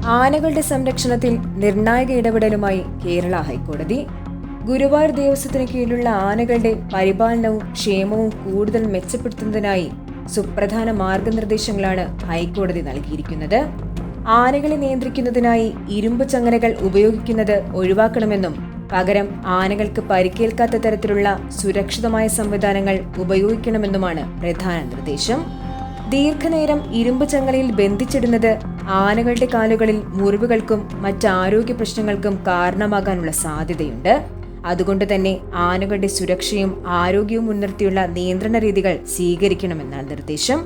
ആനകളുടെ സംരക്ഷണത്തിൽ നിർണായക ഇടപെടലുമായി കേരള ഹൈക്കോടതി. ഗുരുവായൂർ ദേവസ്വത്തിന് കീഴിലുള്ള ആനകളുടെ പരിപാലനവും ക്ഷേമവും കൂടുതൽ മെച്ചപ്പെടുത്തുന്നതിനായി സുപ്രധാന മാർഗനിർദ്ദേശങ്ങളാണ് ഹൈക്കോടതി നൽകിയിരിക്കുന്നത്. ആനകളെ നിയന്ത്രിക്കുന്നതിനായി ഇരുമ്പ് ചങ്ങലകൾ ഉപയോഗിക്കുന്നത് ഒഴിവാക്കണമെന്നും പകരം ആനകൾക്ക് പരിക്കേൽക്കാത്ത തരത്തിലുള്ള സുരക്ഷിതമായ സംവിധാനങ്ങൾ ഉപയോഗിക്കണമെന്നുമാണ് പ്രധാന നിർദ്ദേശം. ദീർഘനേരം ഇരുമ്പ് ചങ്ങലയിൽ ബന്ധിച്ചിടുന്നത് ആനകളുടെ കാലുകളിൽ മുറിവുകൾക്കും മറ്റ് ആരോഗ്യ പ്രശ്നങ്ങൾക്കും കാരണമാകാനുള്ള സാധ്യതയുണ്ട്. അതുകൊണ്ട് തന്നെ ആനകളുടെ സുരക്ഷയും ആരോഗ്യവും മുൻനിർത്തിയുള്ള നിയന്ത്രണ രീതികൾ സ്വീകരിക്കണമെന്നാണ് നിർദ്ദേശം.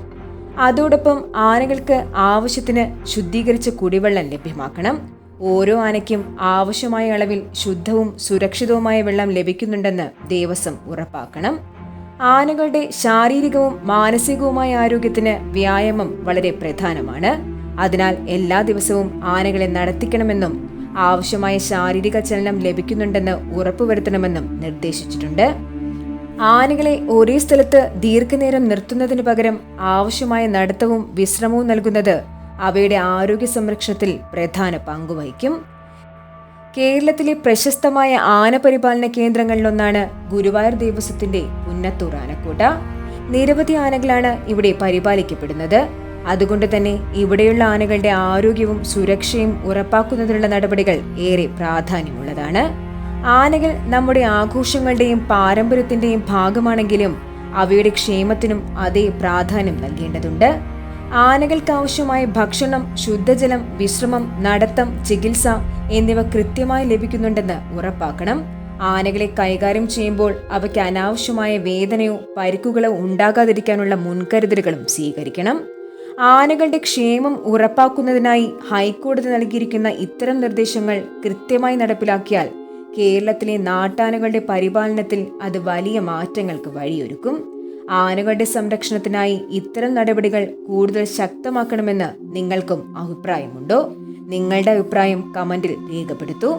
അതോടൊപ്പം ആനകൾക്ക് ആവശ്യത്തിന് ശുദ്ധീകരിച്ച കുടിവെള്ളം ലഭ്യമാക്കണം. ഓരോ ആനയ്ക്കും ആവശ്യമായ അളവിൽ ശുദ്ധവും സുരക്ഷിതവുമായ വെള്ളം ലഭിക്കുന്നുണ്ടെന്ന് ദേവസ്വം ഉറപ്പാക്കണം. ആനകളുടെ ശാരീരികവും മാനസികവുമായ ആരോഗ്യത്തിന് വ്യായാമം വളരെ പ്രധാനമാണ്. അതിനാൽ എല്ലാ ദിവസവും ആനകളെ നടത്തിക്കണമെന്നും ആവശ്യമായ ശാരീരിക ചലനം ലഭിക്കുന്നുണ്ടെന്ന് ഉറപ്പുവരുത്തണമെന്നും നിർദ്ദേശിച്ചിട്ടുണ്ട്. ആനകളെ ഒരേ സ്ഥലത്ത് ദീർഘനേരം നിർത്തുന്നതിന് പകരം ആവശ്യമായ നടത്തവും വിശ്രമവും നൽകുന്നത് അവയുടെ ആരോഗ്യ സംരക്ഷണത്തിൽ പ്രധാന പങ്കുവഹിക്കും. കേരളത്തിലെ പ്രശസ്തമായ ആനപരിപാലന കേന്ദ്രങ്ങളിലൊന്നാണ് ഗുരുവായൂർ ദേവസ്വത്തിന്റെ പുന്നത്തൂർ ആനക്കോട്ട. നിരവധി ആനകളാണ് ഇവിടെ പരിപാലിക്കപ്പെടുന്നത്. അതുകൊണ്ട് തന്നെ ഇവിടെയുള്ള ആനകളുടെ ആരോഗ്യവും സുരക്ഷയും ഉറപ്പാക്കുന്നതിനുള്ള നടപടികൾ ഏറെ പ്രാധാന്യമുള്ളതാണ്. ആനകൾ നമ്മുടെ ആഘോഷങ്ങളുടെയും പാരമ്പര്യത്തിന്റെയും ഭാഗമാണെങ്കിലും അവയുടെ ക്ഷേമത്തിനും അതേ പ്രാധാന്യം നൽകേണ്ടതുണ്ട്. ആനകൾക്ക് ആവശ്യമായ ഭക്ഷണം, ശുദ്ധജലം, വിശ്രമം, നടത്തം, ചികിത്സ എന്നിവ കൃത്യമായി ലഭിക്കുന്നുണ്ടെന്ന് ഉറപ്പാക്കണം. ആനകളെ കൈകാര്യം ചെയ്യുമ്പോൾ അവയ്ക്ക് അനാവശ്യമായ വേദനയോ പരിക്കുകളോ ഉണ്ടാകാതിരിക്കാനുള്ള മുൻകരുതലുകളും സ്വീകരിക്കണം. ആനകളുടെ ക്ഷേമം ഉറപ്പാക്കുന്നതിനായി ഹൈക്കോടതി നൽകിയിരിക്കുന്ന ഇത്തരം നിർദ്ദേശങ്ങൾ കൃത്യമായി നടപ്പിലാക്കിയാൽ കേരളത്തിലെ നാട്ടാനകളുടെ പരിപാലനത്തിൽ അത് വലിയ മാറ്റങ്ങൾക്ക് വഴിയൊരുക്കും. ആനകളുടെ സംരക്ഷണത്തിനായി ഇത്തരം നടപടികൾ കൂടുതൽ ശക്തമാക്കണമെന്ന് നിങ്ങൾക്കും അഭിപ്രായമുണ്ടോ? നിങ്ങളുടെ അഭിപ്രായം കമന്റിൽ രേഖപ്പെടുത്തൂ.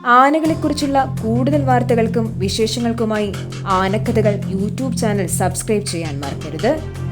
ആനകളെക്കുറിച്ചുള്ള കൂടുതൽ വാർത്തകൾക്കും വിശേഷങ്ങൾക്കുമായി ആനക്കഥകൾ യൂട്യൂബ് ചാനൽ സബ്സ്ക്രൈബ് ചെയ്യാൻ മറക്കരുത്.